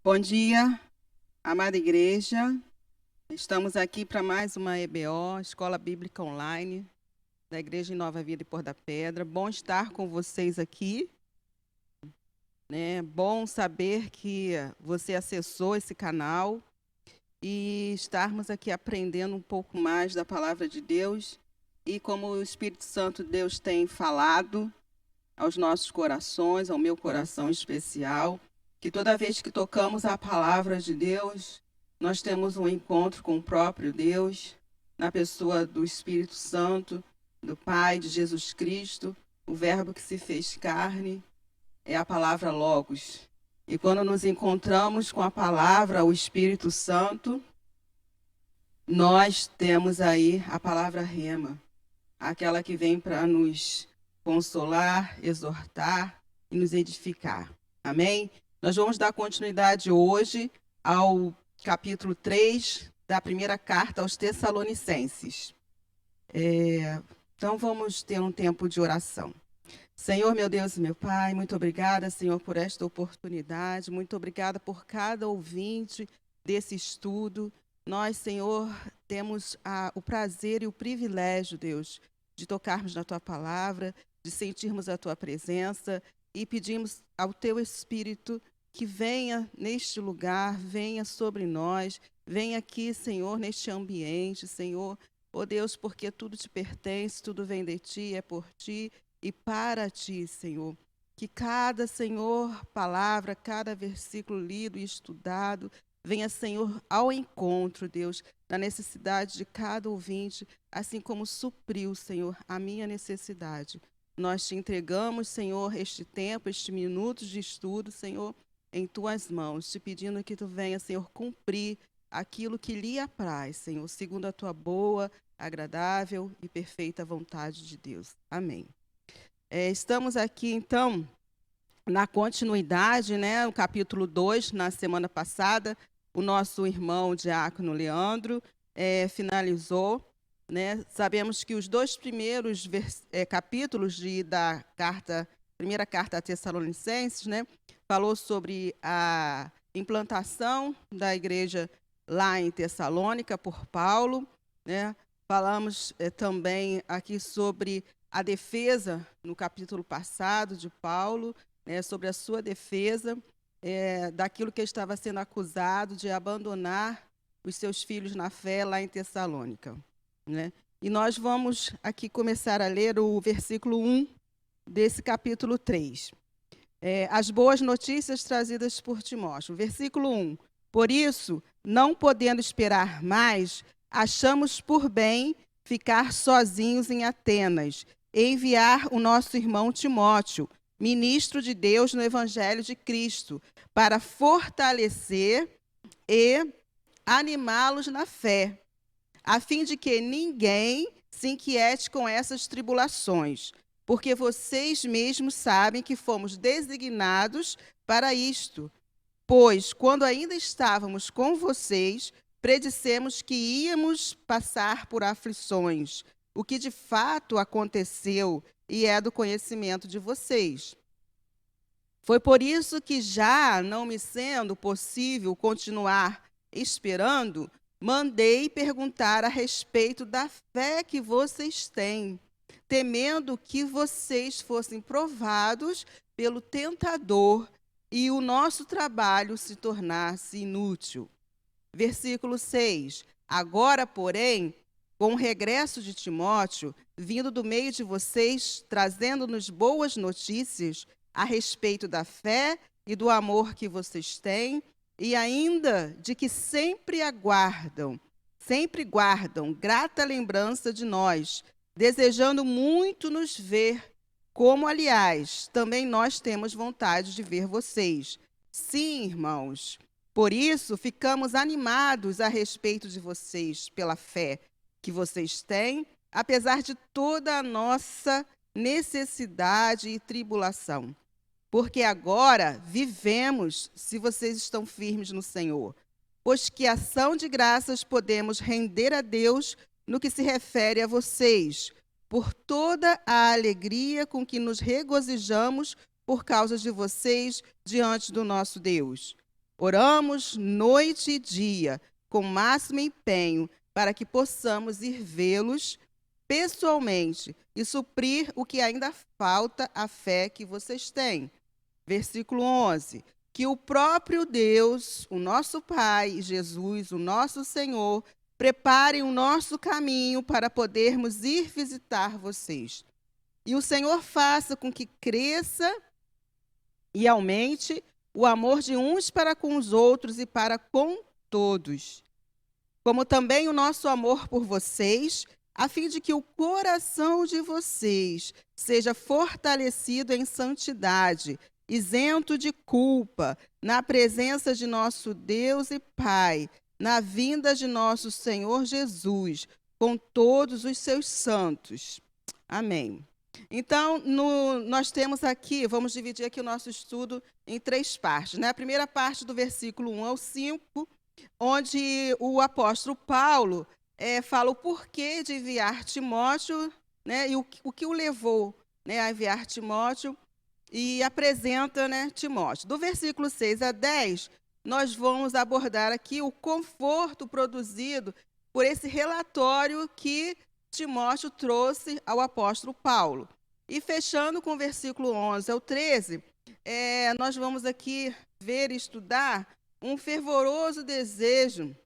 Bom dia, amada igreja. Estamos aqui para mais uma EBO, Escola Bíblica Online, da Igreja em Nova Vida e Pôr da Pedra. Bom estar com vocês aqui, né? Bom saber que você acessou esse canal e estarmos aqui aprendendo um pouco mais da palavra de Deus e como o Espírito Santo Deus tem falado aos nossos corações, ao meu coração especial, que toda vez que tocamos a palavra de Deus, nós temos um encontro com o próprio Deus, na pessoa do Espírito Santo, do Pai, de Jesus Cristo, o Verbo que se fez carne, é a palavra Logos. E quando nos encontramos com a palavra, o Espírito Santo, nós temos aí a palavra Rema, aquela que vem para nos consolar, exortar e nos edificar. Amém? Nós vamos dar continuidade hoje ao capítulo 3 da primeira carta aos Tessalonicenses. Então vamos ter um tempo de oração. Senhor, meu Deus e meu Pai, muito obrigada, Senhor, por esta oportunidade, muito obrigada por cada ouvinte desse estudo. Nós, Senhor, temos o prazer e o privilégio, Deus, de tocarmos na Tua palavra, de sentirmos a Tua presença e pedimos ao Teu Espírito que venha neste lugar, venha sobre nós, venha aqui, Senhor, neste ambiente, Senhor, ó Deus, porque tudo te pertence, tudo vem de Ti, é por Ti e para Ti, Senhor. Que cada, Senhor, palavra, cada versículo lido e estudado, venha, Senhor, ao encontro, Deus, da necessidade de cada ouvinte, assim como supriu, Senhor, a minha necessidade. Nós te entregamos, Senhor, este tempo, este minuto de estudo, Senhor, em Tuas mãos, te pedindo que Tu venha, Senhor, cumprir aquilo que lhe apraz, Senhor, segundo a Tua boa, agradável e perfeita vontade de Deus. Amém. Estamos aqui, então, na continuidade, né, no capítulo 2, na semana passada, o nosso irmão diácono Leandro finalizou. Né, sabemos que os dois primeiros capítulos da primeira carta a Tessalonicenses, né, falou sobre a implantação da igreja lá em Tessalônica por Paulo. Né, falamos também aqui sobre a defesa, no capítulo passado, de Paulo, né, sobre a sua defesa daquilo que estava sendo acusado de abandonar os seus filhos na fé lá em Tessalônica. Né? E nós vamos aqui começar a ler o versículo 1 desse capítulo 3. As boas notícias trazidas por Timóteo. Versículo 1. Por isso, não podendo esperar mais, achamos por bem ficar sozinhos em Atenas e enviar o nosso irmão Timóteo, ministro de Deus no Evangelho de Cristo, para fortalecer e animá-los na fé, a fim de que ninguém se inquiete com essas tribulações, porque vocês mesmos sabem que fomos designados para isto. Pois, quando ainda estávamos com vocês, predissemos que íamos passar por aflições, o que de fato aconteceu e é do conhecimento de vocês. Foi por isso que, já não me sendo possível continuar esperando, mandei perguntar a respeito da fé que vocês têm, temendo que vocês fossem provados pelo tentador e o nosso trabalho se tornasse inútil. Versículo 6. Agora, porém, com o regresso de Timóteo, vindo do meio de vocês, trazendo-nos boas notícias a respeito da fé e do amor que vocês têm, e ainda de que sempre guardam grata lembrança de nós, desejando muito nos ver, como, aliás, também nós temos vontade de ver vocês. Sim, irmãos, por isso ficamos animados a respeito de vocês, pela fé que vocês têm, apesar de toda a nossa necessidade e tribulação. Porque agora vivemos, se vocês estão firmes no Senhor, pois que ação de graças podemos render a Deus no que se refere a vocês, por toda a alegria com que nos regozijamos por causa de vocês diante do nosso Deus. Oramos noite e dia, com máximo empenho, para que possamos ir vê-los pessoalmente e suprir o que ainda falta à fé que vocês têm. Versículo 11. Que o próprio Deus, o nosso Pai, Jesus, o nosso Senhor, preparem o nosso caminho para podermos ir visitar vocês. E o Senhor faça com que cresça e aumente o amor de uns para com os outros e para com todos, como também o nosso amor por vocês, a fim de que o coração de vocês seja fortalecido em santidade, isento de culpa, na presença de nosso Deus e Pai, na vinda de nosso Senhor Jesus, com todos os seus santos. Amém. Então, nós temos aqui, vamos dividir aqui o nosso estudo em 3 partes, né? A primeira parte do versículo 1 ao 5, onde o apóstolo Paulo fala o porquê de enviar Timóteo, né, e o que o levou, né, a enviar Timóteo, e apresenta, né, Timóteo. Do versículo 6 a 10, nós vamos abordar aqui o conforto produzido por esse relatório que Timóteo trouxe ao apóstolo Paulo. E fechando com o versículo 11 ao 13, nós vamos aqui ver e estudar um fervoroso desejo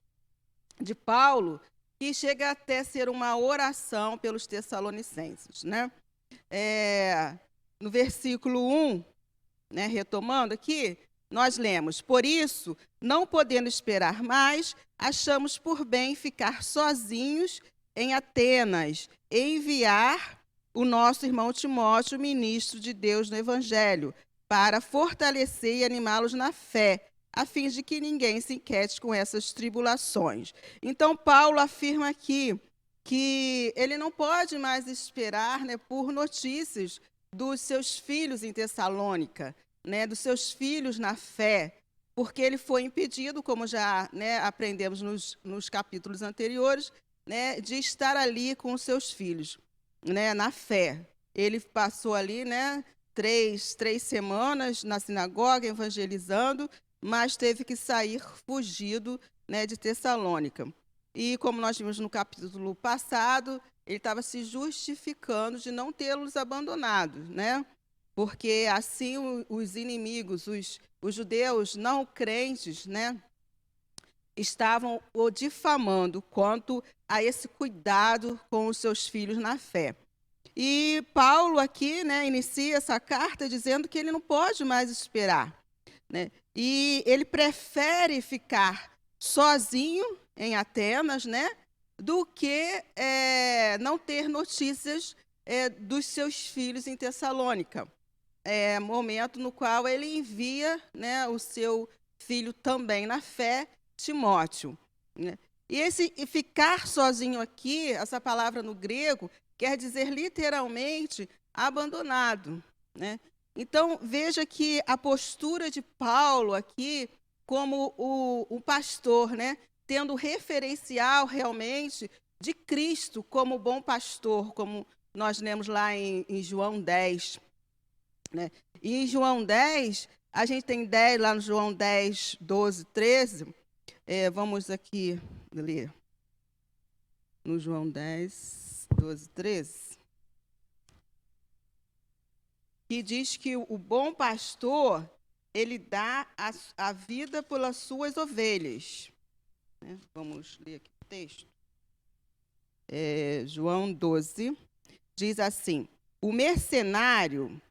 de Paulo, que chega até ser uma oração pelos Tessalonicenses, né? No versículo 1, né, retomando aqui, nós lemos: por isso, não podendo esperar mais, achamos por bem ficar sozinhos em Atenas e enviar o nosso irmão Timóteo, ministro de Deus no Evangelho, para fortalecer e animá-los na fé, a fim de que ninguém se inquiete com essas tribulações. Então, Paulo afirma aqui que ele não pode mais esperar, né, por notícias dos seus filhos em Tessalônica, né, dos seus filhos na fé, porque ele foi impedido, como já, né, aprendemos nos capítulos anteriores, né, de estar ali com os seus filhos, né, na fé. Ele passou ali, né, três semanas na sinagoga evangelizando, mas teve que sair fugido, né, de Tessalônica. E como nós vimos no capítulo passado, ele estava se justificando de não tê-los abandonado, né? Porque assim os inimigos, os judeus não crentes, né, estavam o difamando quanto a esse cuidado com os seus filhos na fé. E Paulo aqui, né, inicia essa carta dizendo que ele não pode mais esperar, né? E ele prefere ficar sozinho em Atenas, né, do que não ter notícias dos seus filhos em Tessalônica. Momento no qual ele envia, né, o seu filho também na fé, Timóteo, né? E ficar sozinho aqui, essa palavra no grego, quer dizer literalmente abandonado, né? Então, veja que a postura de Paulo aqui, como o pastor, né, tendo referencial realmente de Cristo como bom pastor, como nós lemos lá em João 10. Né? E em João 10, a gente tem 10, lá no João 10, 12, 13. Vamos aqui ler. No João 10, 12, 13. Que diz que o bom pastor, ele dá a vida pelas suas ovelhas. Né? Vamos ler aqui o texto. João 12, diz assim: o mercenário...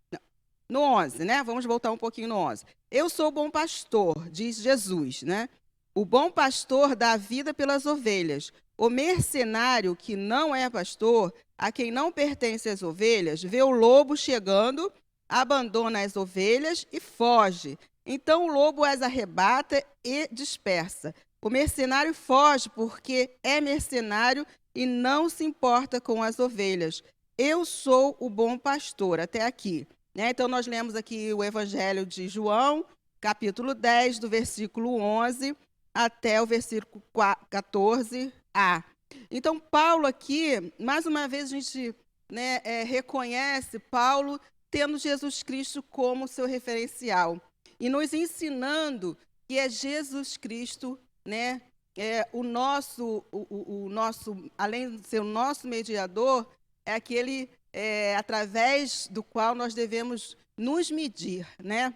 No 11, né? Vamos voltar um pouquinho no 11. Eu sou o bom pastor, diz Jesus, né? O bom pastor dá a vida pelas ovelhas. O mercenário que não é pastor, a quem não pertence as ovelhas, vê o lobo chegando, abandona as ovelhas e foge. Então o lobo as arrebata e dispersa. O mercenário foge porque é mercenário e não se importa com as ovelhas. Eu sou o bom pastor, até aqui. Então, nós lemos aqui o Evangelho de João, capítulo 10, do versículo 11 até o versículo 14a. Então, Paulo aqui, mais uma vez, a gente, né, reconhece Paulo tendo Jesus Cristo como seu referencial e nos ensinando que é Jesus Cristo, né? O nosso, além de ser o nosso mediador, é aquele através do qual nós devemos nos medir, né?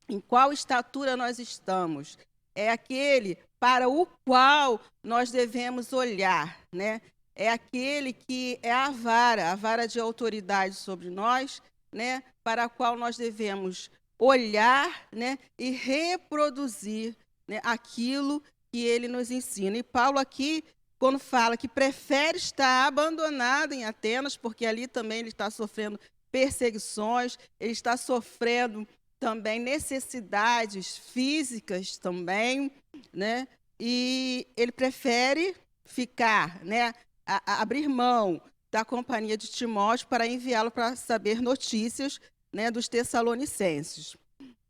Em qual estatura nós estamos. É aquele para o qual nós devemos olhar, né? É aquele que é a vara de autoridade sobre nós, né? Para a qual nós devemos olhar, né? E reproduzir, né? Aquilo que ele nos ensina. E Paulo aqui, quando fala que prefere estar abandonado em Atenas, porque ali também ele está sofrendo perseguições, ele está sofrendo também necessidades físicas também, né? E ele prefere ficar, né? Abrir mão da companhia de Timóteo para enviá-lo para saber notícias, né, dos Tessalonicenses.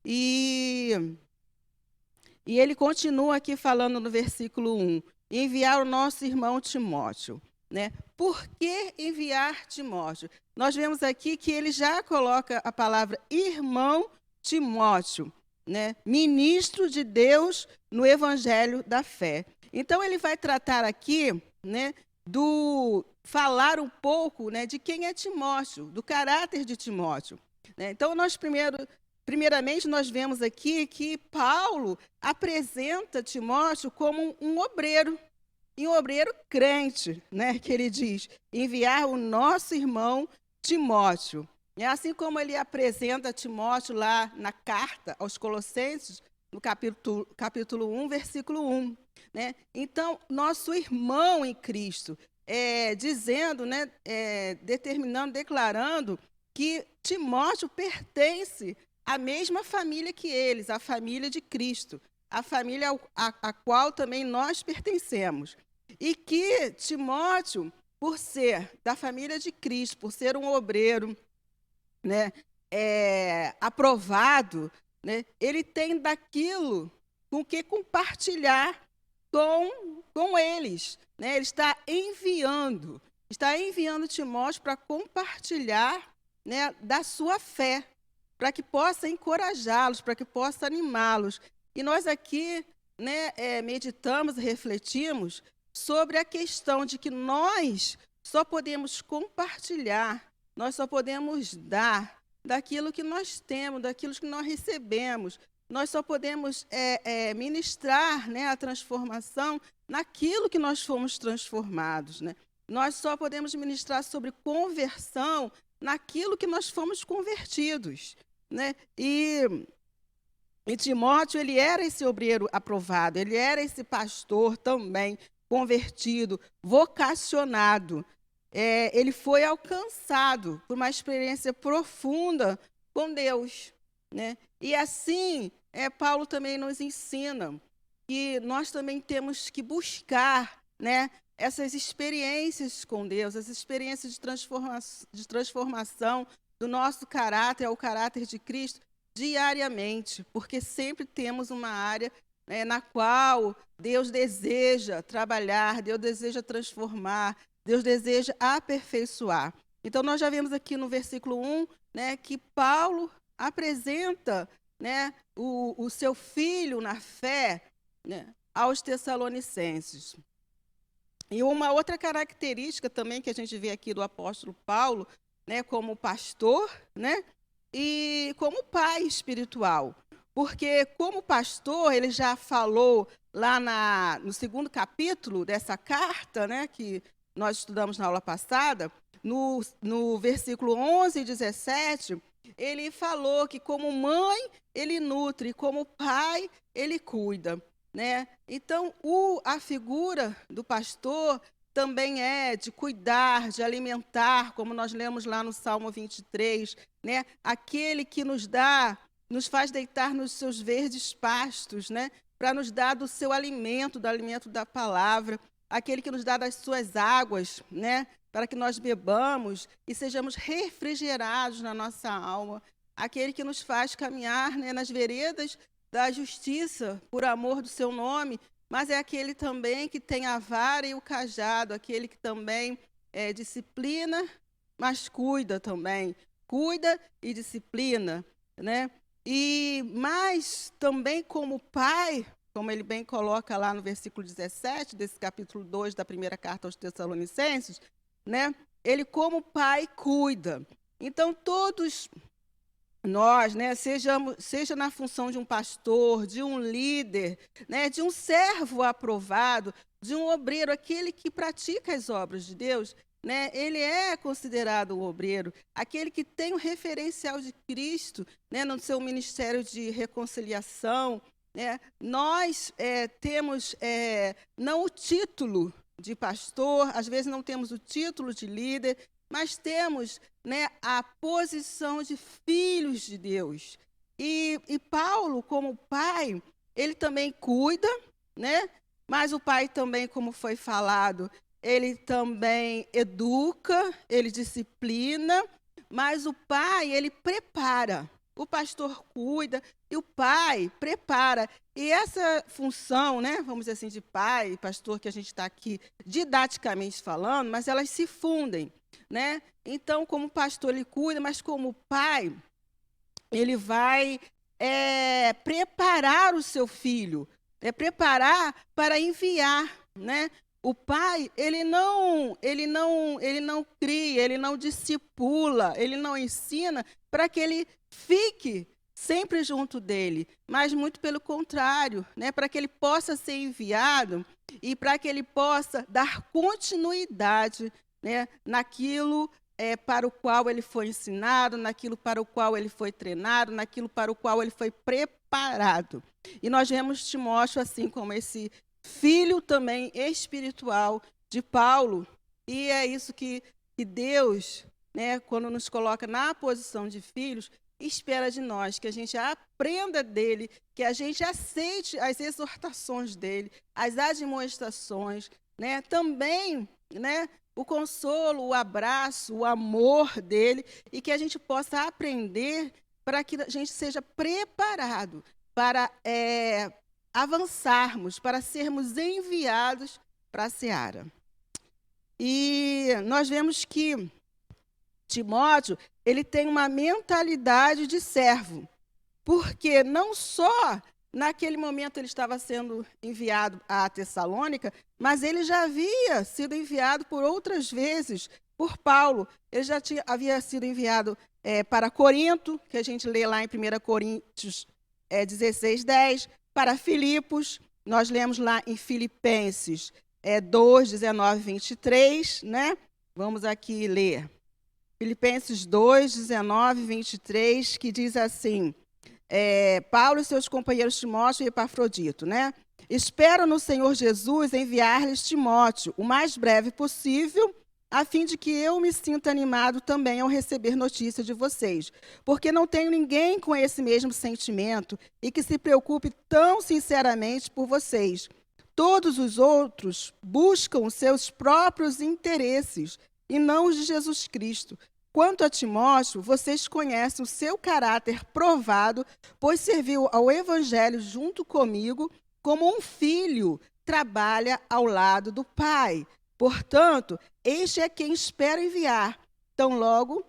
E ele continua aqui falando no versículo 1, enviar o nosso irmão Timóteo, né? Por que enviar Timóteo? Nós vemos aqui que ele já coloca a palavra irmão Timóteo, né? Ministro de Deus no evangelho da fé. Então ele vai tratar aqui, né, falar um pouco, né, de quem é Timóteo, do caráter de Timóteo, né? Então primeiramente nós vemos aqui que Paulo apresenta Timóteo como um obreiro, e um obreiro crente, né, que ele diz, enviar o nosso irmão Timóteo. É assim como ele apresenta Timóteo lá na carta aos Colossenses, no capítulo 1, versículo 1. Né? Então, nosso irmão em Cristo, dizendo, né, determinando, declarando que Timóteo pertence à mesma família que eles, a família de Cristo, a família a qual também nós pertencemos. E que Timóteo, por ser da família de Cristo, por ser um obreiro, né, aprovado, né, ele tem daquilo com que compartilhar com eles. Né? Ele está enviando Timóteo para compartilhar, né, da sua fé, para que possa encorajá-los, para que possa animá-los. E nós aqui, né, meditamos, refletimos sobre a questão de que nós só podemos compartilhar, nós só podemos dar daquilo que nós temos, daquilo que nós recebemos. Nós só podemos ministrar, né, a transformação naquilo que nós fomos transformados. Né? Nós só podemos ministrar sobre conversão naquilo que nós fomos convertidos. Né? E Timóteo, ele era esse obreiro aprovado, ele era esse pastor também convertido, vocacionado. Ele foi alcançado por uma experiência profunda com Deus. Né? E assim, Paulo também nos ensina que nós também temos que buscar, né, essas experiências com Deus, essas experiências de transformação do nosso caráter ao caráter de Cristo diariamente, porque sempre temos uma área, né, na qual Deus deseja trabalhar, Deus deseja transformar, Deus deseja aperfeiçoar. Então, nós já vemos aqui no versículo 1, né, que Paulo apresenta, né, o seu filho na fé, né, aos Tessalonicenses. E uma outra característica também que a gente vê aqui do apóstolo Paulo, né, como pastor, né, e como pai espiritual. Porque, como pastor, ele já falou lá no segundo capítulo dessa carta, né, que nós estudamos na aula passada, no versículo 11 e 17, ele falou que como mãe ele nutre, como pai ele cuida. Né? Então, a figura do pastor também é de cuidar, de alimentar, como nós lemos lá no Salmo 23, né? Aquele que nos faz deitar nos seus verdes pastos, né? Para nos dar do seu alimento, do alimento da palavra, aquele que nos dá das suas águas, né? Para que nós bebamos e sejamos refrigerados na nossa alma, aquele que nos faz caminhar, né, nas veredas da justiça, por amor do seu nome, mas é aquele também que tem a vara e o cajado, aquele que também disciplina, mas cuida também. Cuida e disciplina, né? Mas também como pai, como ele bem coloca lá no versículo 17, desse capítulo 2 da primeira carta aos Tessalonicenses, né? Ele como pai cuida. Então, todos nós, né, seja na função de um pastor, de um líder, né, de um servo aprovado, de um obreiro, aquele que pratica as obras de Deus, né, ele é considerado um obreiro, aquele que tem o referencial de Cristo, né, no seu ministério de reconciliação. Né. Nós temos não o título de pastor, às vezes não temos o título de líder, mas temos, né, a posição de filhos de Deus. E Paulo, como pai, ele também cuida, né? Mas o pai também, como foi falado, ele também educa, ele disciplina, mas o pai, ele prepara. O pastor cuida e o pai prepara. E essa função, né, vamos dizer assim, de pai e pastor, que a gente está aqui didaticamente falando, mas elas se fundem. Né? Então, como pastor, ele cuida, mas como pai, ele vai preparar o seu filho, preparar para enviar. Né? O pai, ele não cria, ele não discipula, ele não ensina para que ele fique sempre junto dele, mas muito pelo contrário, né? Para que ele possa ser enviado e para que ele possa dar continuidade, né, naquilo para o qual ele foi ensinado, naquilo para o qual ele foi treinado, naquilo para o qual ele foi preparado. E nós vemos Timóteo assim como esse filho também espiritual de Paulo. E é isso que Deus, né, quando nos coloca na posição de filhos, espera de nós, que a gente aprenda dele, que a gente aceite as exortações dele, as admoestações, né, também, né, o consolo, o abraço, o amor dele, e que a gente possa aprender para que a gente seja preparado para avançarmos, para sermos enviados para a seara. E nós vemos que Timóteo, ele tem uma mentalidade de servo, porque não só naquele momento ele estava sendo enviado a Tessalônica, mas ele já havia sido enviado por outras vezes por Paulo. Ele já havia sido enviado para Corinto, que a gente lê lá em 1 Coríntios 16:10, para Filipos, nós lemos lá em Filipenses 2, 19, 23, né? Vamos aqui ler. Filipenses 2, 19, 23, que diz assim, Paulo e seus companheiros Timóteo e Epafrodito, né? Espero no Senhor Jesus enviar-lhes Timóteo o mais breve possível, a fim de que eu me sinta animado também ao receber notícia de vocês, porque não tenho ninguém com esse mesmo sentimento e que se preocupe tão sinceramente por vocês. Todos os outros buscam os seus próprios interesses e não os de Jesus Cristo. Quanto a Timóteo, vocês conhecem o seu caráter provado, pois serviu ao Evangelho junto comigo, como um filho trabalha ao lado do pai. Portanto, este é quem espero enviar. Tão logo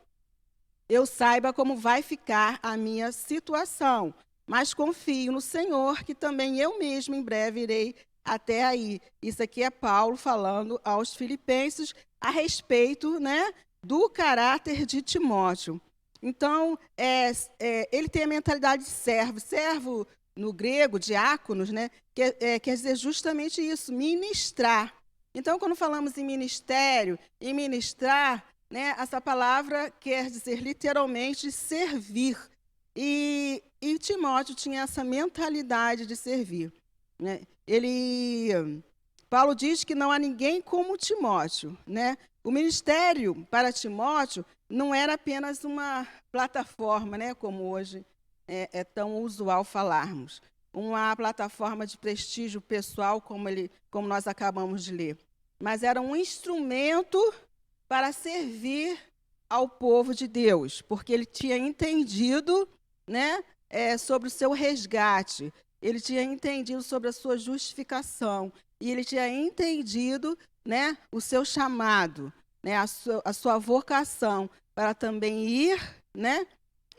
eu saiba como vai ficar a minha situação, mas confio no Senhor, que também eu mesmo em breve irei até aí. Isso aqui é Paulo falando aos filipenses a respeito, né, do caráter de Timóteo. Então, ele tem a mentalidade de servo. Servo, no grego, diáconos, né, quer dizer justamente isso, ministrar. Então, quando falamos em ministério, em ministrar, né, essa palavra quer dizer literalmente servir. E Timóteo tinha essa mentalidade de servir. Né? Paulo diz que não há ninguém como Timóteo. Né? O ministério para Timóteo não era apenas uma plataforma, né, como hoje é tão usual falarmos. Uma plataforma de prestígio pessoal, como nós acabamos de ler. Mas era um instrumento para servir ao povo de Deus, porque ele tinha entendido, né, sobre o seu resgate, ele tinha entendido sobre a sua justificação, e ele tinha entendido, né, o seu chamado, né, a sua vocação para também ir, né,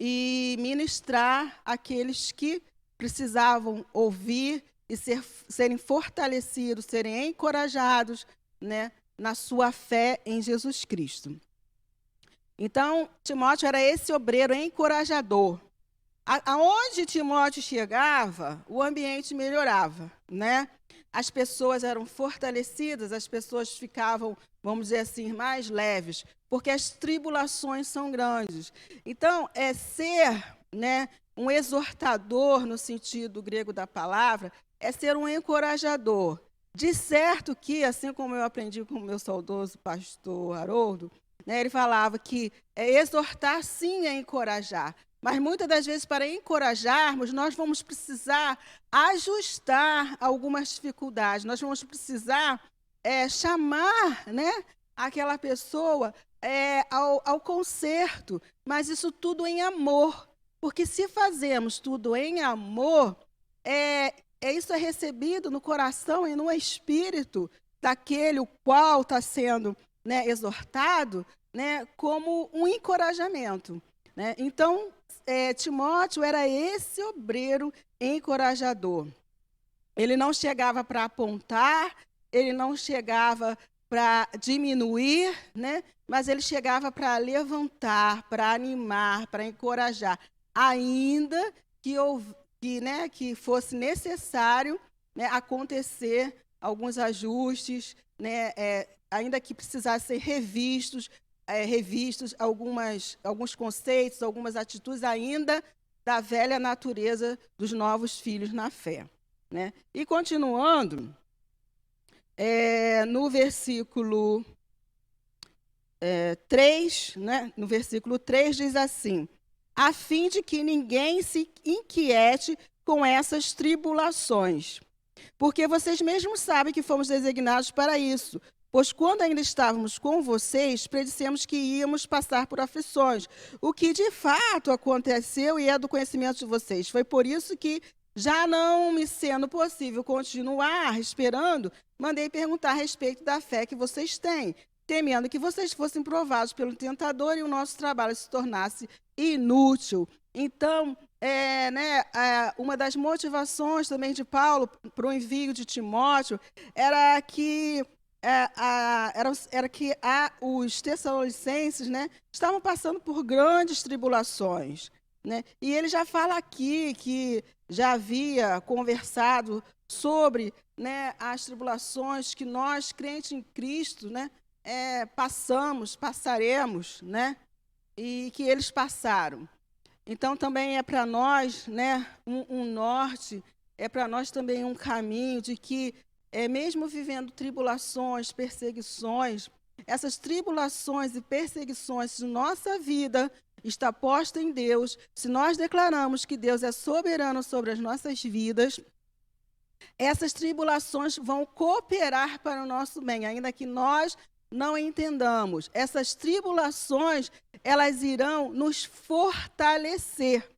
e ministrar aqueles que precisavam ouvir e serem fortalecidos, serem encorajados, né, na sua fé em Jesus Cristo. Então, Timóteo era esse obreiro encorajador. Aonde Timóteo chegava, o ambiente melhorava, né? As pessoas eram fortalecidas, as pessoas ficavam, vamos dizer assim, mais leves, porque as tribulações são grandes. Então, ser, né, um exortador, no sentido grego da palavra, é ser um encorajador. De certo que, assim como eu aprendi com o meu saudoso pastor Haroldo, né, ele falava que exortar sim é encorajar, mas muitas das vezes, para encorajarmos, nós vamos precisar ajustar algumas dificuldades, nós vamos precisar chamar, né, aquela pessoa ao conserto, mas isso tudo em amor, porque se fazemos tudo em amor, isso é recebido no coração e no espírito daquele o qual está sendo, né, exortado, né, como um encorajamento, né? Então, Timóteo era esse obreiro encorajador. Ele não chegava para apontar, ele não chegava para diminuir, né? Mas ele chegava para levantar, para animar, para encorajar, ainda que fosse necessário, né, acontecer alguns ajustes, né, ainda que precisassem ser revistos alguns conceitos, algumas atitudes ainda da velha natureza dos novos filhos na fé, né? E continuando, no versículo 3, né? No versículo 3 diz assim: a fim de que ninguém se inquiete com essas tribulações, porque vocês mesmos sabem que fomos designados para isso. Pois quando ainda estávamos com vocês, predissemos que íamos passar por aflições, o que de fato aconteceu e é do conhecimento de vocês. Foi por isso que, já não me sendo possível continuar esperando, mandei perguntar a respeito da fé que vocês têm, temendo que vocês fossem provados pelo tentador e o nosso trabalho se tornasse inútil. Então, uma das motivações também de Paulo para o envio de Timóteo era que os tessalonicenses, né, estavam passando por grandes tribulações, né? E ele já fala aqui que já havia conversado sobre, né, as tribulações que nós, crentes em Cristo, né, passaremos, né, e que eles passaram. Então, também é para nós, né, um norte, é para nós também um caminho de que, mesmo vivendo tribulações, perseguições, essas tribulações e perseguições, se nossa vida está posta em Deus, se nós declaramos que Deus é soberano sobre as nossas vidas, essas tribulações vão cooperar para o nosso bem, ainda que nós não entendamos. Essas tribulações, elas irão nos fortalecer,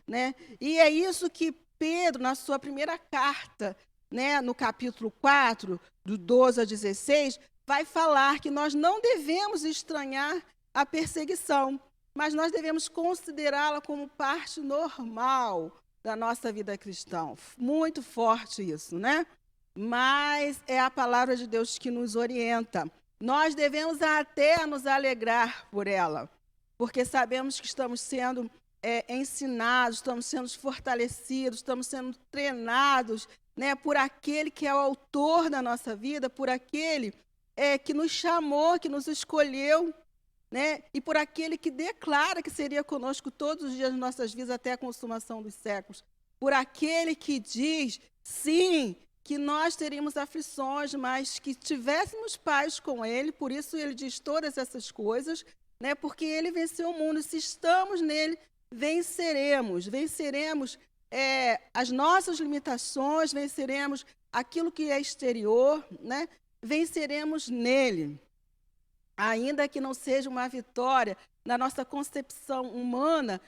né? E é isso que Pedro, na sua primeira carta, né, no capítulo 4, do 12 a 16, vai falar que nós não devemos estranhar a perseguição, mas nós devemos considerá-la como parte normal da nossa vida cristã. Muito forte isso, né? Mas é a palavra de Deus que nos orienta. Nós devemos até nos alegrar por ela, porque sabemos que estamos sendo ensinados, estamos sendo fortalecidos, estamos sendo treinados, né, por aquele que é o autor da nossa vida, por aquele que nos chamou, que nos escolheu, né, e por aquele que declara que seria conosco todos os dias das nossas vidas até a consumação dos séculos, por aquele que diz, sim, que nós teríamos aflições, mas que tivéssemos paz com ele, por isso ele diz todas essas coisas, né, porque ele venceu o mundo, e se estamos nele, venceremos as nossas limitações, venceremos aquilo que é exterior, né, venceremos nele, ainda que não seja uma vitória na nossa concepção humana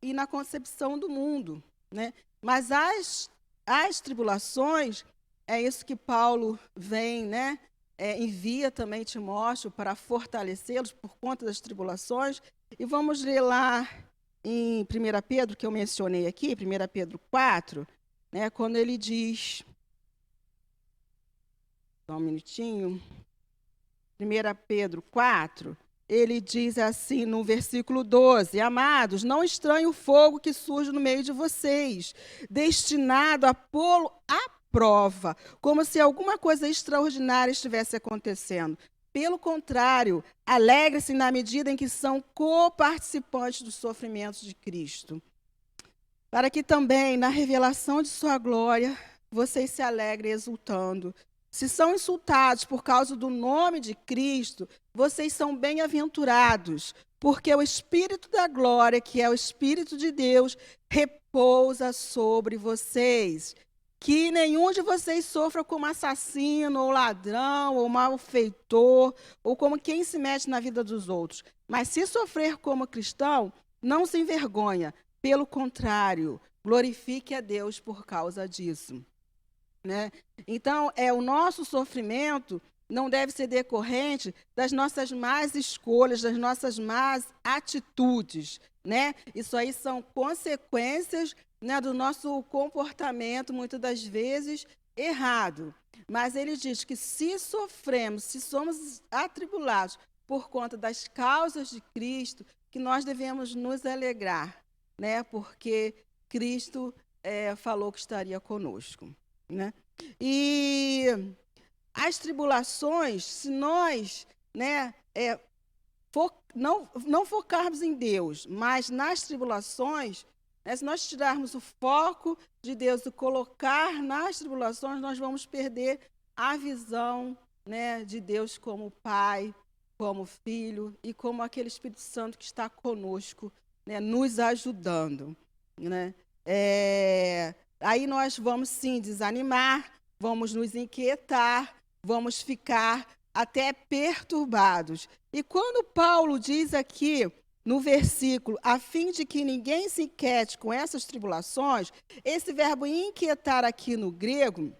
e na concepção do mundo, né, mas as tribulações, é isso que Paulo vem, né, envia também Timóteo para fortalecê-los por conta das tribulações. E vamos ler lá em 1 Pedro, que eu mencionei aqui, 1 Pedro 4, né, quando ele diz, só um minutinho, 1 Pedro 4, ele diz assim no versículo 12, amados, não estranhe o fogo que surge no meio de vocês, destinado a pô-lo à prova, como se alguma coisa extraordinária estivesse acontecendo. Pelo contrário, alegre-se na medida em que são coparticipantes dos sofrimentos de Cristo, para que também, na revelação de sua glória, vocês se alegrem exultando. Se são insultados por causa do nome de Cristo, vocês são bem-aventurados, porque o Espírito da glória, que é o Espírito de Deus, repousa sobre vocês. Que nenhum de vocês sofra como assassino, ou ladrão, ou malfeitor, ou como quem se mete na vida dos outros. Mas se sofrer como cristão, não se envergonha. Pelo contrário, glorifique a Deus por causa disso. Né? Então, o nosso sofrimento não deve ser decorrente das nossas más escolhas, das nossas más atitudes. Né? Isso aí são consequências, né, do nosso comportamento, muitas das vezes, errado. Mas ele diz que se sofremos, se somos atribulados por conta das causas de Cristo, que nós devemos nos alegrar, né? Porque Cristo falou que estaria conosco. Né? E as tribulações, se nós, né, não focarmos em Deus, mas nas tribulações, né, se nós tirarmos o foco de Deus e colocar nas tribulações, nós vamos perder a visão, né, de Deus como Pai, como Filho e como aquele Espírito Santo que está conosco, né, nos ajudando. Né? Aí nós vamos, sim, desanimar, vamos nos inquietar, vamos ficar até perturbados. E quando Paulo diz aqui, no versículo, a fim de que ninguém se inquiete com essas tribulações, esse verbo inquietar aqui no grego,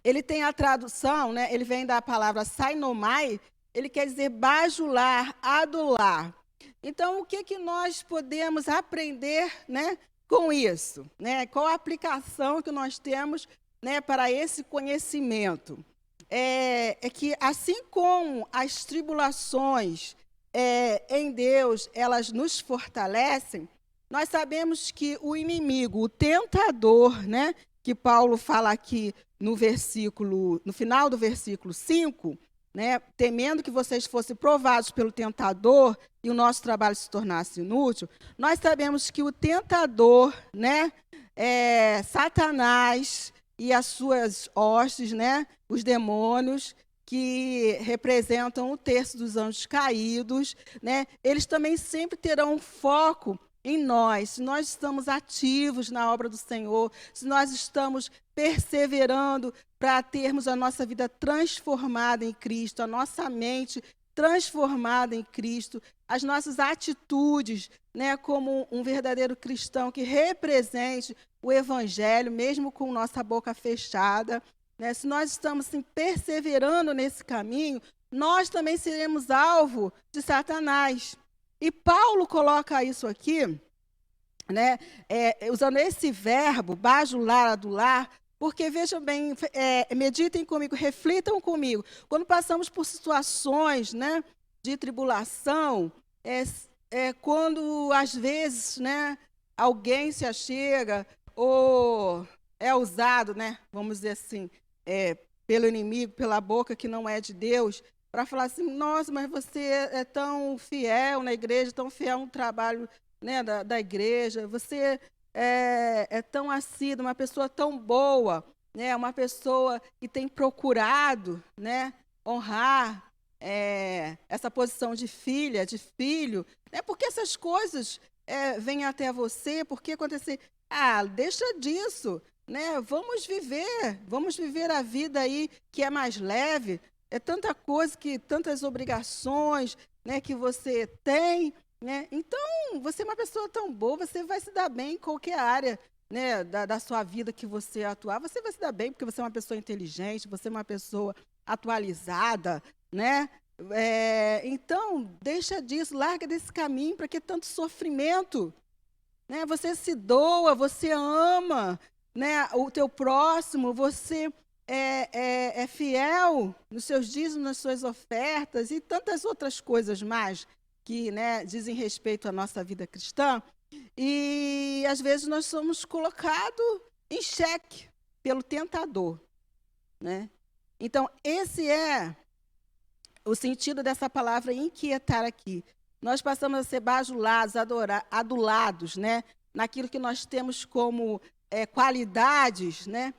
ele tem a tradução, né, ele vem da palavra sainomai, ele quer dizer bajular, adular. Então, o que nós podemos aprender, né, com isso? Né? Qual a aplicação que nós temos, né, para esse conhecimento? É que, assim como as tribulações em Deus, elas nos fortalecem, nós sabemos que o inimigo, o tentador, né, que Paulo fala aqui no final do versículo 5, né, temendo que vocês fossem provados pelo tentador e o nosso trabalho se tornasse inútil, nós sabemos que o tentador, né, Satanás e as suas hostes, né, os demônios, que representam um terço dos anjos caídos, né, eles também sempre terão um foco em nós, se nós estamos ativos na obra do Senhor, se nós estamos perseverando para termos a nossa vida transformada em Cristo, a nossa mente transformada em Cristo, as nossas atitudes, né, como um verdadeiro cristão que represente o Evangelho, mesmo com nossa boca fechada. Né, se nós estamos assim, perseverando nesse caminho, nós também seremos alvo de Satanás. E Paulo coloca isso aqui, né, usando esse verbo, bajular, adular, porque, vejam bem, meditem comigo, reflitam comigo. Quando passamos por situações, né, de tribulação, quando, às vezes, né, alguém se achega ou é usado, né, vamos dizer assim, pelo inimigo, pela boca que não é de Deus, para falar assim, nossa, mas você é tão fiel na igreja, tão fiel no trabalho, né, da igreja, você é tão assíduo, uma pessoa tão boa, né, uma pessoa que tem procurado, né, honrar essa posição de filha, de filho, né, porque essas coisas vêm até você, porque acontecer, deixa disso, né, vamos viver a vida aí que é mais leve, é tanta coisa, tantas obrigações, né, que você tem, né? Então, você é uma pessoa tão boa, você vai se dar bem em qualquer área, né, da sua vida que você atuar, você vai se dar bem porque você é uma pessoa inteligente, você é uma pessoa atualizada, né? Então, deixa disso, larga desse caminho, para que tanto sofrimento? Né? Você se doa, você ama, né, o teu próximo, você é fiel nos seus dízimos, nas suas ofertas e tantas outras coisas mais que, né, dizem respeito à nossa vida cristã. E às vezes nós somos colocados em xeque pelo tentador, né? Então, esse é o sentido dessa palavra inquietar aqui. Nós passamos a ser bajulados, adulados, né? Naquilo que nós temos como qualidades, né?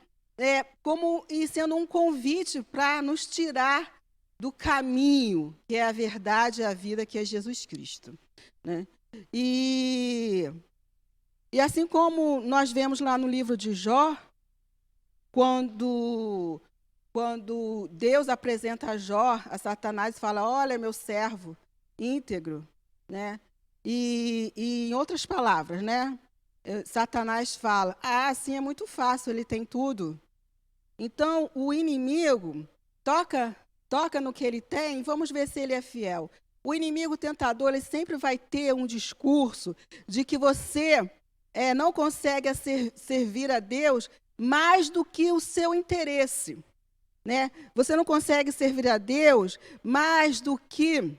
E sendo um convite para nos tirar do caminho, que é a verdade e a vida, que é Jesus Cristo, né? E assim como nós vemos lá no livro de Jó, quando Deus apresenta a Jó, a Satanás, e fala: olha, meu servo íntegro, né? E em outras palavras, né? Satanás fala: assim é muito fácil, ele tem tudo. Então, o inimigo toca no que ele tem, vamos ver se ele é fiel. O inimigo tentador, ele sempre vai ter um discurso de que você não consegue servir a Deus mais do que o seu interesse. Né? Você não consegue servir a Deus mais do que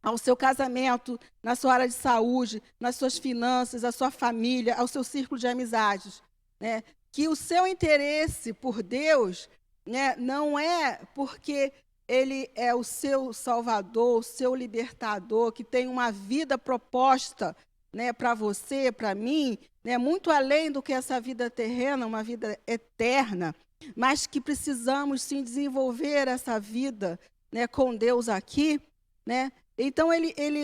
ao seu casamento, na sua área de saúde, nas suas finanças, à sua família, ao seu círculo de amizades. Né? Que o seu interesse por Deus, né, não é porque Ele é o seu Salvador, o seu libertador, que tem uma vida proposta, né, para você, para mim, né, muito além do que essa vida terrena, uma vida eterna, mas que precisamos sim desenvolver essa vida, né, com Deus aqui, né? Então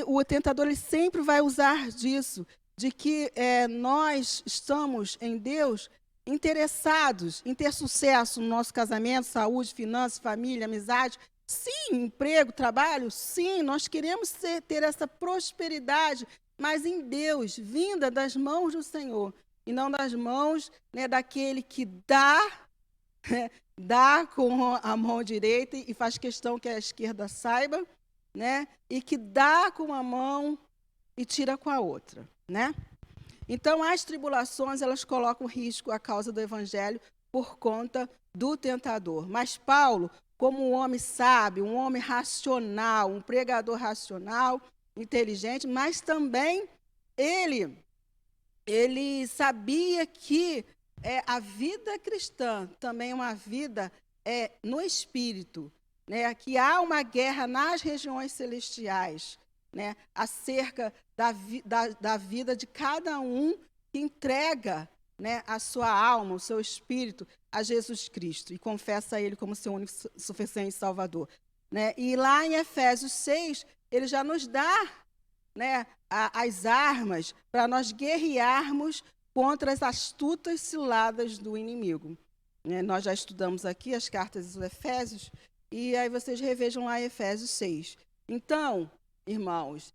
o tentador, ele sempre vai usar disso, de que nós estamos em Deus interessados em ter sucesso no nosso casamento, saúde, finanças, família, amizade. Sim, emprego, trabalho, sim, nós queremos ter essa prosperidade, mas em Deus, vinda das mãos do Senhor, e não das mãos, né, daquele que dá com a mão direita e faz questão que a esquerda saiba, né? E que dá com uma mão e tira com a outra, né? Então, as tribulações, elas colocam risco à causa do evangelho por conta do tentador. Mas Paulo, como um homem sábio, um homem racional, um pregador racional, inteligente, mas também ele sabia que a vida cristã também é uma vida no espírito, né? Que há uma guerra nas regiões celestiais, né? Acerca da vida de cada um que entrega, né, a sua alma, o seu espírito a Jesus Cristo e confessa a Ele como seu único suficiente Salvador. Né? E lá em Efésios 6, ele já nos dá, né, as armas para nós guerrearmos contra as astutas ciladas do inimigo. Nós já estudamos aqui as cartas dos Efésios, e aí vocês revejam lá em Efésios 6. Então, irmãos,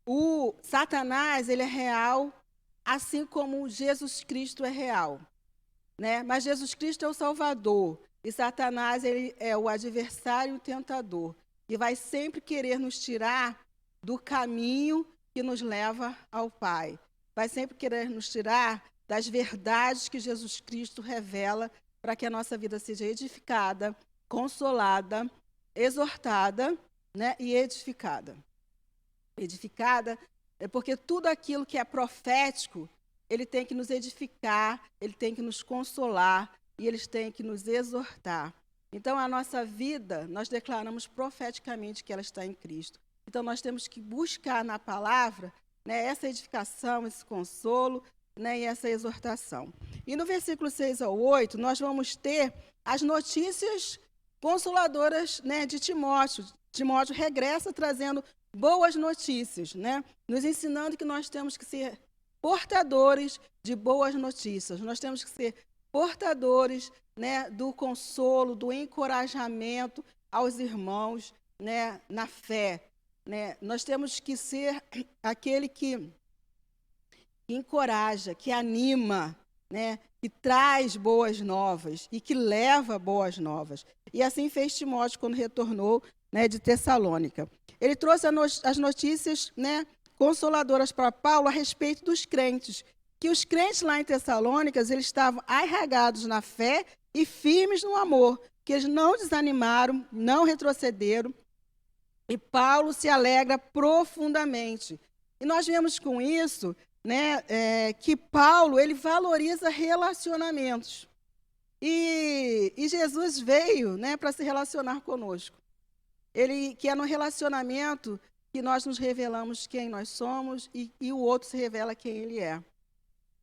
o Satanás, ele é real, assim como Jesus Cristo é real. Né? Mas Jesus Cristo é o Salvador, e Satanás, ele é o adversário e o tentador, e vai sempre querer nos tirar do caminho que nos leva ao Pai. Vai sempre querer nos tirar das verdades que Jesus Cristo revela para que a nossa vida seja edificada, consolada, exortada, né, e edificada. Edificada é porque tudo aquilo que é profético, ele tem que nos edificar, ele tem que nos consolar e ele tem que nos exortar. Então, a nossa vida, nós declaramos profeticamente que ela está em Cristo. Então, nós temos que buscar na palavra, né, essa edificação, esse consolo, né, e essa exortação. E no versículo 6 ao 8, nós vamos ter as notícias consoladoras, né, de Timóteo. Timóteo regressa trazendo boas notícias, né, nos ensinando que nós temos que ser portadores de boas notícias. Nós temos que ser portadores, né, do consolo, do encorajamento aos irmãos, né, na fé. Né? Nós temos que ser aquele que encoraja, que anima, né, que traz boas novas e que leva boas novas. E assim fez Timóteo quando retornou, né, de Tessalônica. Ele trouxe as notícias, né, consoladoras para Paulo a respeito dos crentes, que os crentes lá em Tessalônicas, eles estavam arraigados na fé e firmes no amor, que eles não desanimaram, não retrocederam, e Paulo se alegra profundamente. E nós vemos com isso, né, que Paulo ele valoriza relacionamentos. E Jesus veio, né, para se relacionar conosco. Que é no relacionamento que nós nos revelamos quem nós somos e o outro se revela quem ele é.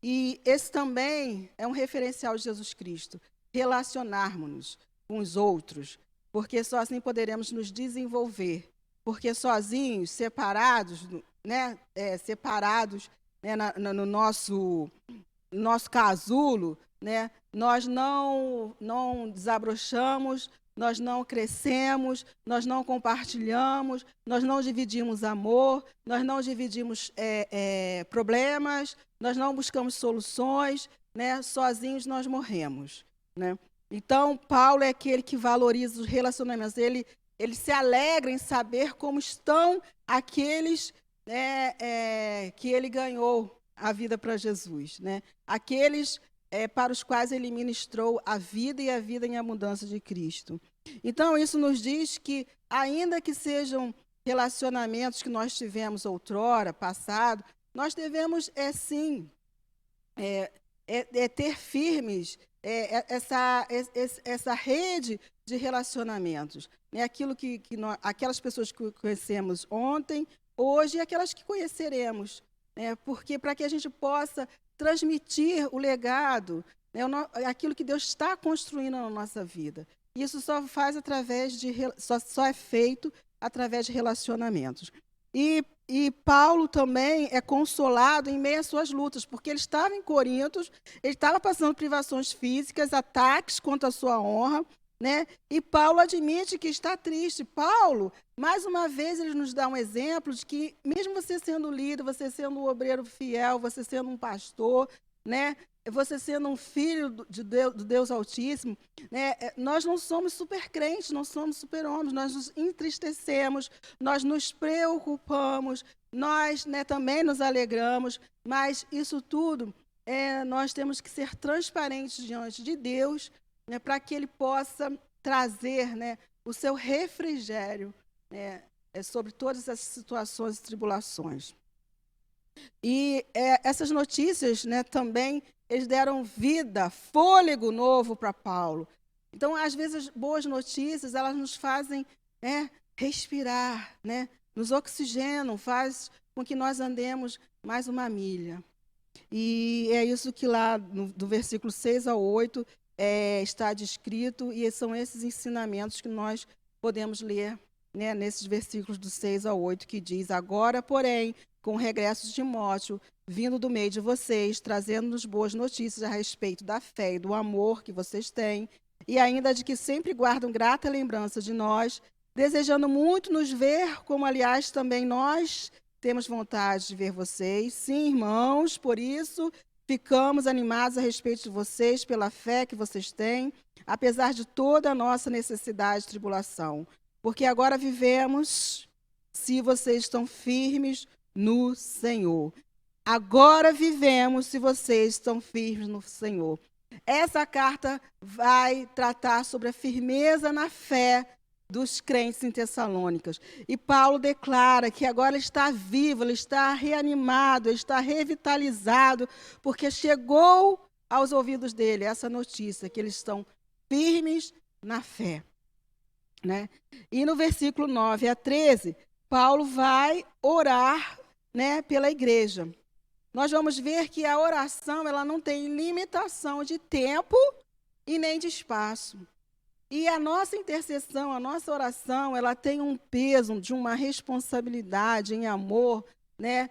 E esse também é um referencial de Jesus Cristo, relacionarmos-nos com os outros, porque só assim poderemos nos desenvolver, porque sozinhos, separados, né, no nosso casulo, né, nós não desabrochamos, nós não crescemos, nós não compartilhamos, nós não dividimos amor, nós não dividimos problemas, nós não buscamos soluções, né? Sozinhos nós morremos, né? Então, Paulo é aquele que valoriza os relacionamentos, ele se alegra em saber como estão aqueles, né, que ele ganhou a vida para Jesus, né? Aqueles para os quais ele ministrou a vida e a vida em abundância de Cristo. Então, isso nos diz que, ainda que sejam relacionamentos que nós tivemos outrora, passado, nós devemos, sim, ter firmes essa rede de relacionamentos. Né? Aquelas pessoas que conhecemos ontem, hoje, e aquelas que conheceremos. Né? Porque para que a gente possa transmitir o legado, né, aquilo que Deus está construindo na nossa vida. Isso só é feito através de relacionamentos. E Paulo também é consolado em meio às suas lutas, porque ele estava em Corinto, ele estava passando privações físicas, ataques contra a sua honra, né? E Paulo admite que está triste. Paulo, mais uma vez, ele nos dá um exemplo de que, mesmo você sendo líder, você sendo um obreiro fiel, você sendo um pastor, né? Você sendo um filho do Deus Altíssimo, né? Nós não somos super crentes, não somos super homens, nós nos entristecemos, nós nos preocupamos, nós, né, também nos alegramos, mas isso tudo, nós temos que ser transparentes diante de Deus, né, para que Ele possa trazer, né, o seu refrigério, né, sobre todas essas situações e tribulações. E essas notícias, né, também, eles deram vida, fôlego novo para Paulo. Então, às vezes, as boas notícias, elas nos fazem, né, respirar, né, nos oxigenam, faz com que nós andemos mais uma milha. E é isso que lá, do versículo 6 ao 8, está descrito, e são esses ensinamentos que nós podemos ler, né, nesses versículos do 6 ao 8, que diz: agora, porém, com o regresso de Timóteo, vindo do meio de vocês, trazendo-nos boas notícias a respeito da fé e do amor que vocês têm, e ainda de que sempre guardam grata lembrança de nós, desejando muito nos ver, como, aliás, também nós temos vontade de ver vocês. Sim, irmãos, por isso ficamos animados a respeito de vocês, pela fé que vocês têm, apesar de toda a nossa necessidade e tribulação. Porque agora vivemos, se vocês estão firmes no Senhor. Agora vivemos, se vocês estão firmes no Senhor. Essa carta vai tratar sobre a firmeza na fé dos crentes em Tessalônicas. E Paulo declara que agora ele está vivo, ele está reanimado, ele está revitalizado, porque chegou aos ouvidos dele essa notícia, que eles estão firmes na fé. Né? E no versículo 9 a 13, Paulo vai orar, né, pela igreja. Nós vamos ver que a oração, ela não tem limitação de tempo e nem de espaço. E a nossa intercessão, a nossa oração, ela tem um peso de uma responsabilidade em amor, né,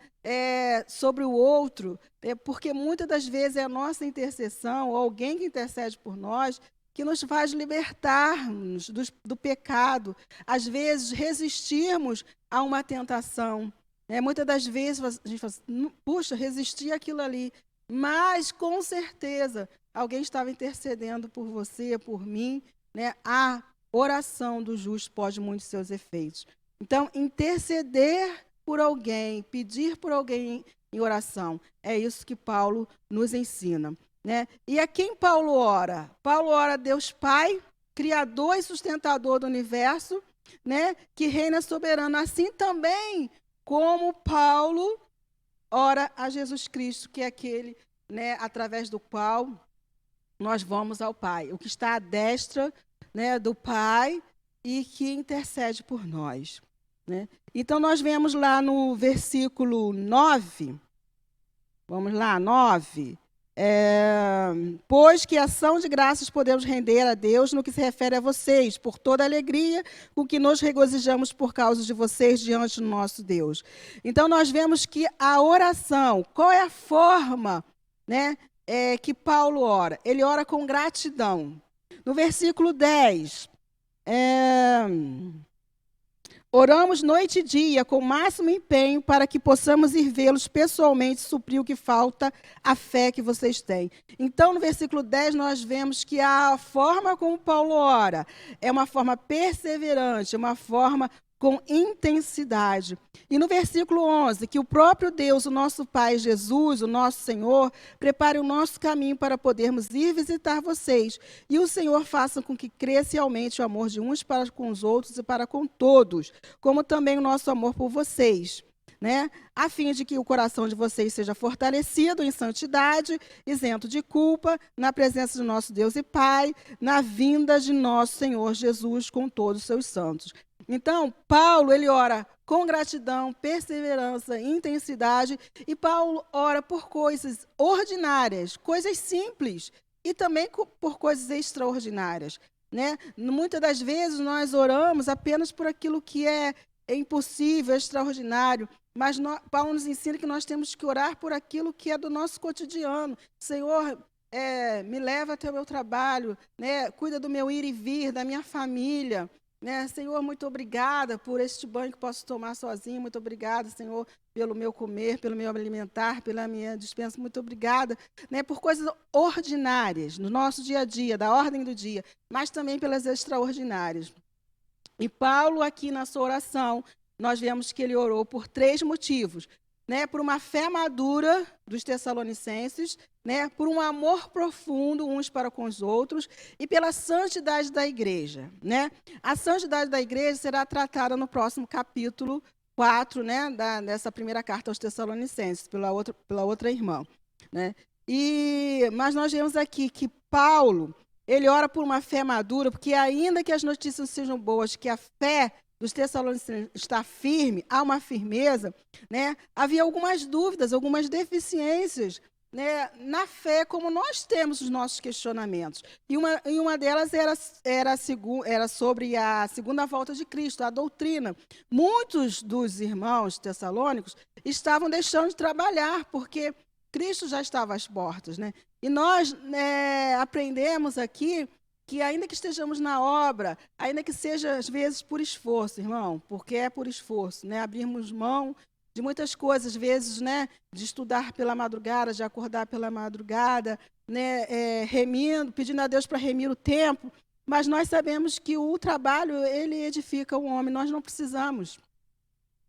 sobre o outro, porque muitas das vezes é a nossa intercessão, ou alguém que intercede por nós, que nos faz libertarmos do pecado, às vezes resistirmos a uma tentação. Muitas das vezes a gente fala assim, puxa, resistir àquilo ali, mas com certeza alguém estava intercedendo por você, por mim, né? A oração do justo pode muitos seus efeitos. Então, interceder por alguém, pedir por alguém em oração, é isso que Paulo nos ensina, né? E a quem Paulo ora? Paulo ora a Deus Pai, Criador e sustentador do universo, né? Que reina soberano. Assim também como Paulo ora a Jesus Cristo, que é aquele, né, através do qual nós vamos ao Pai, o que está à destra, né, do Pai e que intercede por nós, né? Então, nós vemos lá no versículo 9, vamos lá, 9. Pois que ação de graças podemos render a Deus no que se refere a vocês, por toda a alegria com que nos regozijamos por causa de vocês diante do nosso Deus. Então, nós vemos que a oração, qual é a forma, né, que Paulo ora? Ele ora com gratidão. No versículo 10, oramos noite e dia com o máximo empenho para que possamos ir vê-los pessoalmente, suprir o que falta, a fé que vocês têm. Então, no versículo 10, nós vemos que a forma como Paulo ora é uma forma perseverante, uma forma com intensidade. E no versículo 11, que o próprio Deus, o nosso Pai Jesus, o nosso Senhor, prepare o nosso caminho para podermos ir visitar vocês. E o Senhor faça com que cresça e aumente o amor de uns para com os outros e para com todos, como também o nosso amor por vocês, né? A fim de que o coração de vocês seja fortalecido em santidade, isento de culpa, na presença de nosso Deus e Pai, na vinda de nosso Senhor Jesus com todos os seus santos. Então, Paulo, ele ora com gratidão, perseverança, intensidade, e Paulo ora por coisas ordinárias, coisas simples, e também por coisas extraordinárias, né? Muitas das vezes nós oramos apenas por aquilo que é impossível, extraordinário, mas Paulo nos ensina que nós temos que orar por aquilo que é do nosso cotidiano. Senhor, me leva até o meu trabalho, né? Cuida do meu ir e vir, da minha família, né? Senhor, muito obrigada por este banho que posso tomar sozinho. Muito obrigada, Senhor, pelo meu comer, pelo meu alimentar, pela minha dispensa. Muito obrigada, né, por coisas ordinárias no nosso dia a dia, da ordem do dia, mas também pelas extraordinárias. E Paulo, aqui na sua oração, nós vemos que ele orou por 3 motivos, né? Por uma fé madura dos Tessalonicenses, né? Por um amor profundo uns para com os outros e pela santidade da igreja, né? A santidade da igreja será tratada no próximo capítulo 4, né? Dessa primeira carta aos Tessalonicenses, pela outra irmã, né? Mas nós vemos aqui que Paulo, ele ora por uma fé madura, porque ainda que as notícias sejam boas, que a fé dos Tessalonicenses está firme, há uma firmeza, né? Havia algumas dúvidas, algumas deficiências, né, na fé, como nós temos os nossos questionamentos. E uma delas era sobre a segunda volta de Cristo, a doutrina. Muitos dos irmãos tessalônicos estavam deixando de trabalhar, porque Cristo já estava às portas, né? E nós, né, aprendemos aqui que ainda que estejamos na obra, ainda que seja às vezes por esforço, irmão, porque é por esforço, né? Abrirmos mão de muitas coisas, às vezes, né, de estudar pela madrugada, de acordar pela madrugada, né, remindo, pedindo a Deus para remir o tempo, mas nós sabemos que o trabalho, ele edifica o homem, nós não precisamos,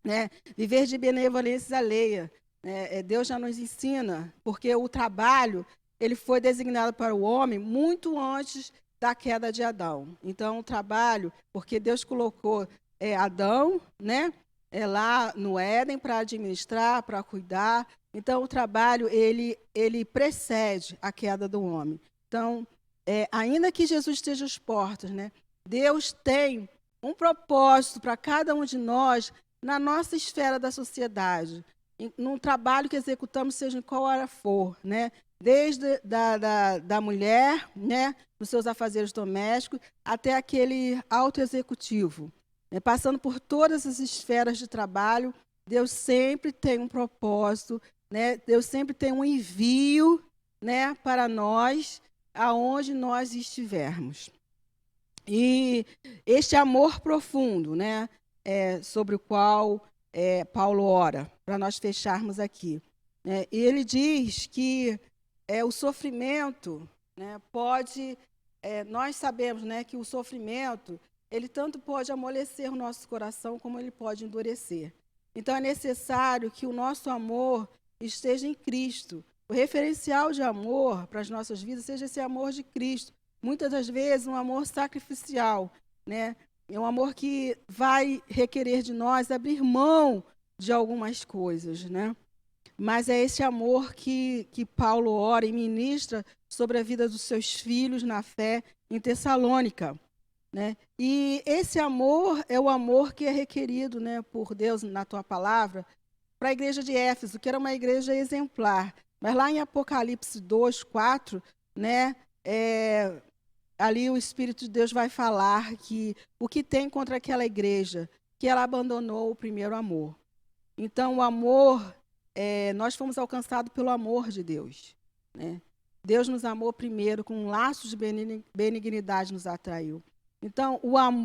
né, viver de benevolência alheia. Deus já nos ensina, porque o trabalho, ele foi designado para o homem muito antes da queda de Adão. Então, o trabalho, porque Deus colocou Adão, né, lá no Éden para administrar, para cuidar. Então, o trabalho, ele precede a queda do homem. Então, ainda que Jesus esteja às portas, né, Deus tem um propósito para cada um de nós na nossa esfera da sociedade, num trabalho que executamos, seja em qual hora for, né? Desde da mulher, né, nos seus afazeres domésticos, até aquele alto executivo. Passando por todas as esferas de trabalho, Deus sempre tem um propósito, né? Deus sempre tem um envio, né, para nós, aonde nós estivermos. E este amor profundo, né, sobre o qual Paulo ora, para nós fecharmos aqui, né? E ele diz que o sofrimento, né, pode... nós sabemos, né, que o sofrimento, ele tanto pode amolecer o nosso coração, como ele pode endurecer. Então, é necessário que o nosso amor esteja em Cristo. O referencial de amor para as nossas vidas seja esse amor de Cristo. Muitas das vezes, um amor sacrificial, né? É um amor que vai requerer de nós abrir mão de algumas coisas, né? Mas é esse amor que Paulo ora e ministra sobre a vida dos seus filhos na fé em Tessalônica, né? E esse amor é o amor que é requerido, né, por Deus na tua palavra para a igreja de Éfeso, que era uma igreja exemplar. Mas lá em Apocalipse 2, 4, né, ali o Espírito de Deus vai falar que o que tem contra aquela igreja, que ela abandonou o primeiro amor. Então, o amor, nós fomos alcançados pelo amor de Deus, né? Deus nos amou primeiro, com um laço de benignidade nos atraiu. Então,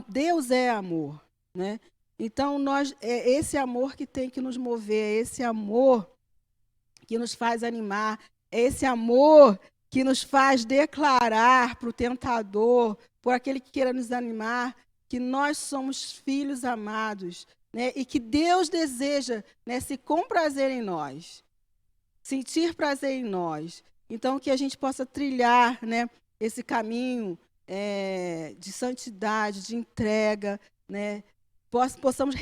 Deus é amor, né? Então, é esse amor que tem que nos mover, é esse amor que nos faz animar, é esse amor que nos faz declarar para o tentador, por aquele que queira nos animar, que nós somos filhos amados, né? E que Deus deseja, né, se comprazer em nós, sentir prazer em nós. Então, que a gente possa trilhar, né, esse caminho de santidade, de entrega, né? Possamos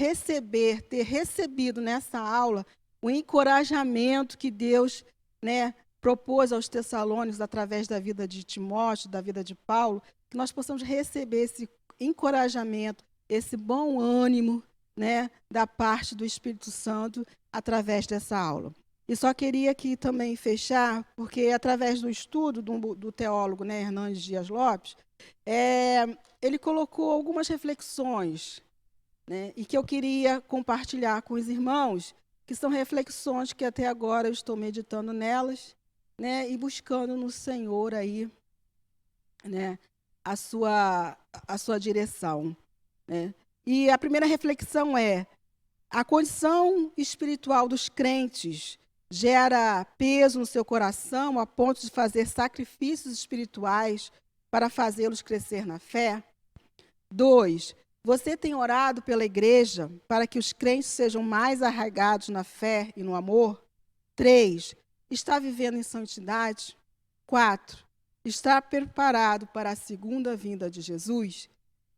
ter recebido nessa aula o encorajamento que Deus, né, propôs aos Tessalônicos através da vida de Timóteo, da vida de Paulo, que nós possamos receber esse encorajamento, esse bom ânimo, né, da parte do Espírito Santo através dessa aula. E só queria aqui também fechar, porque através do estudo do teólogo, né, Hernandes Dias Lopes, ele colocou algumas reflexões, né, e que eu queria compartilhar com os irmãos, que são reflexões que até agora eu estou meditando nelas, né, e buscando no Senhor aí, né, a sua direção, né. E a primeira reflexão é: a condição espiritual dos crentes gera peso no seu coração a ponto de fazer sacrifícios espirituais para fazê-los crescer na fé? 2. Você tem orado pela igreja para que os crentes sejam mais arraigados na fé e no amor? 3. Está vivendo em santidade? 4. Está preparado para a segunda vinda de Jesus?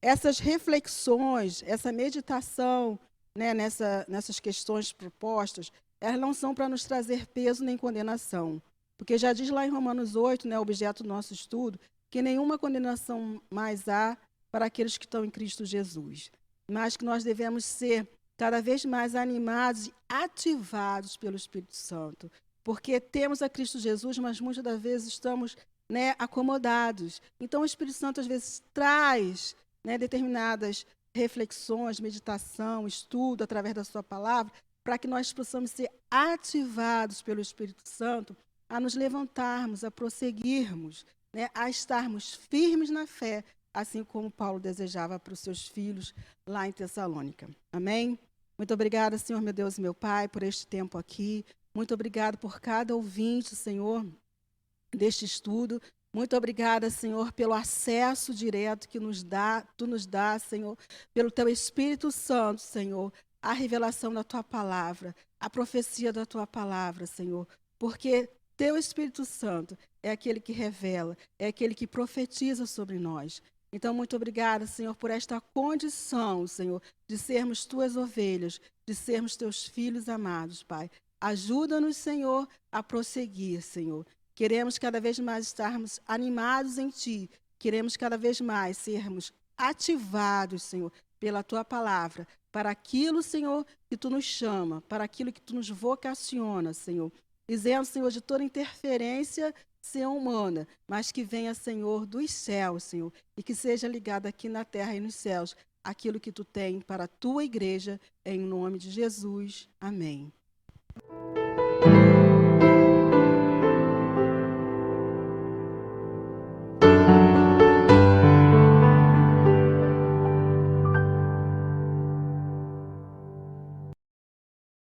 Essas reflexões, essa meditação, né, nessas questões propostas, elas não são para nos trazer peso nem condenação. Porque já diz lá em Romanos 8, né, objeto do nosso estudo, que nenhuma condenação mais há para aqueles que estão em Cristo Jesus. Mas que nós devemos ser cada vez mais animados e ativados pelo Espírito Santo. Porque temos a Cristo Jesus, mas muitas das vezes estamos, né, acomodados. Então o Espírito Santo às vezes traz, né, determinadas reflexões, meditação, estudo através da sua palavra, para que nós possamos ser ativados pelo Espírito Santo a nos levantarmos, a prosseguirmos, né, a estarmos firmes na fé, assim como Paulo desejava para os seus filhos lá em Tessalônica. Amém? Muito obrigada, Senhor, meu Deus e meu Pai, por este tempo aqui. Muito obrigada por cada ouvinte, Senhor, deste estudo. Muito obrigada, Senhor, pelo acesso direto que Tu nos dá, Senhor, pelo Teu Espírito Santo, Senhor, a revelação da Tua palavra, a profecia da Tua palavra, Senhor, porque Teu Espírito Santo é aquele que revela, é aquele que profetiza sobre nós. Então, muito obrigada, Senhor, por esta condição, Senhor, de sermos Tuas ovelhas, de sermos Teus filhos amados, Pai. Ajuda-nos, Senhor, a prosseguir, Senhor. Queremos cada vez mais estarmos animados em Ti. Queremos cada vez mais sermos ativados, Senhor, pela Tua palavra, para aquilo, Senhor, que Tu nos chama, para aquilo que Tu nos vocaciona, Senhor. Dizendo, Senhor, de toda interferência ser humana, mas que venha, Senhor, dos céus, Senhor, e que seja ligado aqui na terra e nos céus, aquilo que Tu tem para a Tua igreja, em nome de Jesus. Amém.